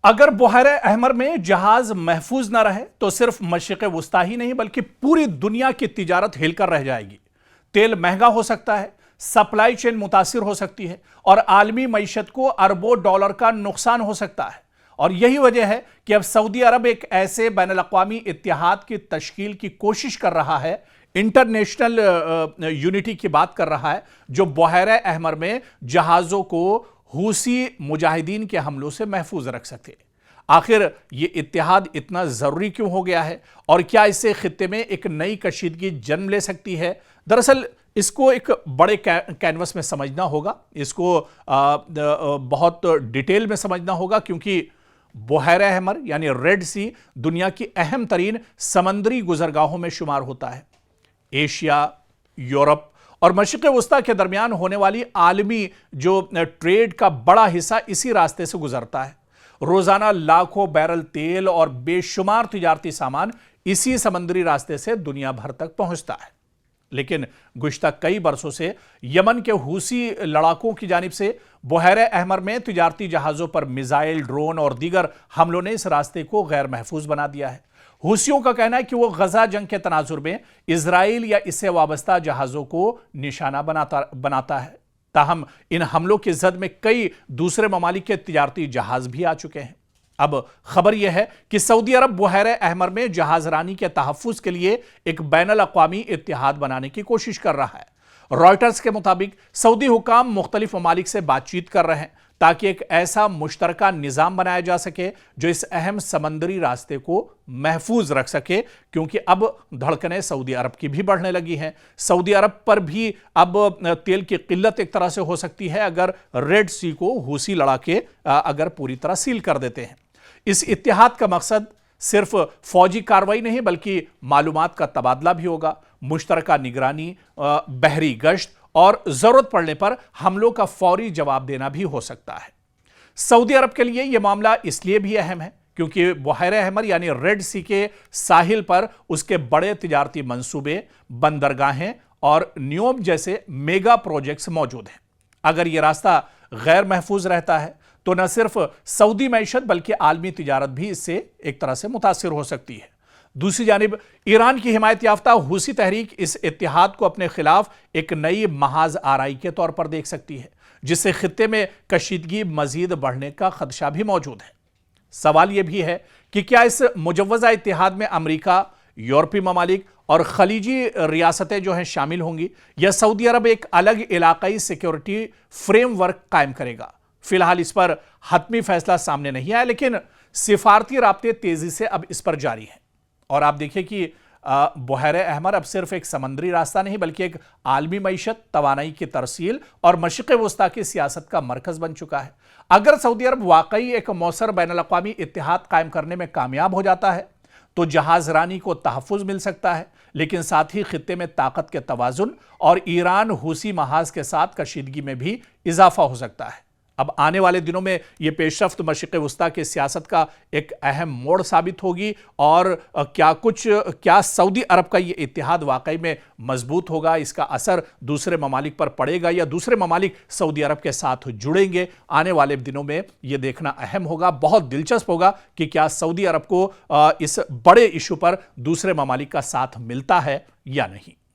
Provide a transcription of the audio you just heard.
اگر بحیرہ احمر میں جہاز محفوظ نہ رہے تو صرف مشرق وسطی ہی نہیں بلکہ پوری دنیا کی تجارت ہل کر رہ جائے گی۔ تیل مہنگا ہو سکتا ہے، سپلائی چین متاثر ہو سکتی ہے اور عالمی معیشت کو اربوں ڈالر کا نقصان ہو سکتا ہے۔ اور یہی وجہ ہے کہ اب سعودی عرب ایک ایسے بین الاقوامی اتحاد کی تشکیل کی کوشش کر رہا ہے، انٹرنیشنل یونٹی کی بات کر رہا ہے، جو بحیرہ احمر میں جہازوں کو حوثی مجاہدین کے حملوں سے محفوظ رکھ سکے۔ آخر یہ اتحاد اتنا ضروری کیوں ہو گیا ہے اور کیا اس سے خطے میں ایک نئی کشیدگی جنم لے سکتی ہے؟ دراصل اس کو ایک بڑے کینوس میں سمجھنا ہوگا، اس کو بہت ڈیٹیل میں سمجھنا ہوگا، کیونکہ بحیرہ احمر یعنی ریڈ سی دنیا کی اہم ترین سمندری گزرگاہوں میں شمار ہوتا ہے۔ ایشیا، یورپ اور مشرق وسطیٰ کے درمیان ہونے والی عالمی جو ٹریڈ کا بڑا حصہ اسی راستے سے گزرتا ہے۔ روزانہ لاکھوں بیرل تیل اور بے شمار تجارتی سامان اسی سمندری راستے سے دنیا بھر تک پہنچتا ہے۔ لیکن گزشتہ کئی برسوں سے یمن کے حوثی لڑاکوں کی جانب سے بحیرہ احمر میں تجارتی جہازوں پر میزائل، ڈرون اور دیگر حملوں نے اس راستے کو غیر محفوظ بنا دیا ہے۔ حوثیوں کا کہنا ہے کہ وہ غزہ جنگ کے تناظر میں اسرائیل یا اس سے وابستہ جہازوں کو نشانہ بناتا ہے۔ تاہم ان حملوں کی زد میں کئی دوسرے ممالک کے تجارتی جہاز بھی آ چکے ہیں۔ اب خبر یہ ہے کہ سعودی عرب بحیرہ احمر میں جہاز رانی کے تحفظ کے لیے ایک بین الاقوامی اتحاد بنانے کی کوشش کر رہا ہے۔ رائٹرز کے مطابق سعودی حکام مختلف ممالک سے بات چیت کر رہے ہیں تاکہ ایک ایسا مشترکہ نظام بنایا جا سکے جو اس اہم سمندری راستے کو محفوظ رکھ سکے، کیونکہ اب دھڑکنیں سعودی عرب کی بھی بڑھنے لگی ہیں۔ سعودی عرب پر بھی اب تیل کی قلت ایک طرح سے ہو سکتی ہے اگر ریڈ سی کو حوثی لڑا کے اگر پوری طرح سیل کر دیتے ہیں۔ اس اتحاد کا مقصد صرف فوجی کارروائی نہیں بلکہ معلومات کا تبادلہ بھی ہوگا، مشترکہ نگرانی، بحری گشت اور ضرورت پڑنے پر حملوں کا فوری جواب دینا بھی ہو سکتا ہے۔ سعودی عرب کے لیے یہ معاملہ اس لیے بھی اہم ہے کیونکہ بحیرہ احمر یعنی ریڈ سی کے ساحل پر اس کے بڑے تجارتی منصوبے، بندرگاہیں اور نیوم جیسے میگا پروجیکٹس موجود ہیں۔ اگر یہ راستہ غیر محفوظ رہتا ہے تو نہ صرف سعودی معیشت بلکہ عالمی تجارت بھی اس سے ایک طرح سے متاثر ہو سکتی ہے۔ دوسری جانب ایران کی حمایت یافتہ حوثی تحریک اس اتحاد کو اپنے خلاف ایک نئی محاذ آرائی کے طور پر دیکھ سکتی ہے، جس سے خطے میں کشیدگی مزید بڑھنے کا خدشہ بھی موجود ہے۔ سوال یہ بھی ہے کہ کیا اس مجوزہ اتحاد میں امریکہ، یورپی ممالک اور خلیجی ریاستیں جو ہیں شامل ہوں گی، یا سعودی عرب ایک الگ علاقائی سیکیورٹی فریم ورک قائم کرے گا؟ فی الحال اس پر حتمی فیصلہ سامنے نہیں آیا، لیکن سفارتی رابطے تیزی سے اب اس پر جاری ہیں۔ اور آپ دیکھیں کہ بحیرہ احمر اب صرف ایک سمندری راستہ نہیں بلکہ ایک عالمی معیشت، توانائی کی ترسیل اور مشرق وسطیٰ کی سیاست کا مرکز بن چکا ہے۔ اگر سعودی عرب واقعی ایک مؤثر بین الاقوامی اتحاد قائم کرنے میں کامیاب ہو جاتا ہے تو جہاز رانی کو تحفظ مل سکتا ہے، لیکن ساتھ ہی خطے میں طاقت کے توازن اور ایران حوثی محاذ کے ساتھ کشیدگی میں بھی اضافہ ہو سکتا ہے۔ اب آنے والے دنوں میں یہ پیش رفت مشرق وسطیٰ کی سیاست کا ایک اہم موڑ ثابت ہوگی، اور کیا سعودی عرب کا یہ اتحاد واقعی میں مضبوط ہوگا، اس کا اثر دوسرے ممالک پر پڑے گا یا دوسرے ممالک سعودی عرب کے ساتھ جڑیں گے؟ آنے والے دنوں میں یہ دیکھنا اہم ہوگا، بہت دلچسپ ہوگا کہ کیا سعودی عرب کو اس بڑے ایشو پر دوسرے ممالک کا ساتھ ملتا ہے یا نہیں۔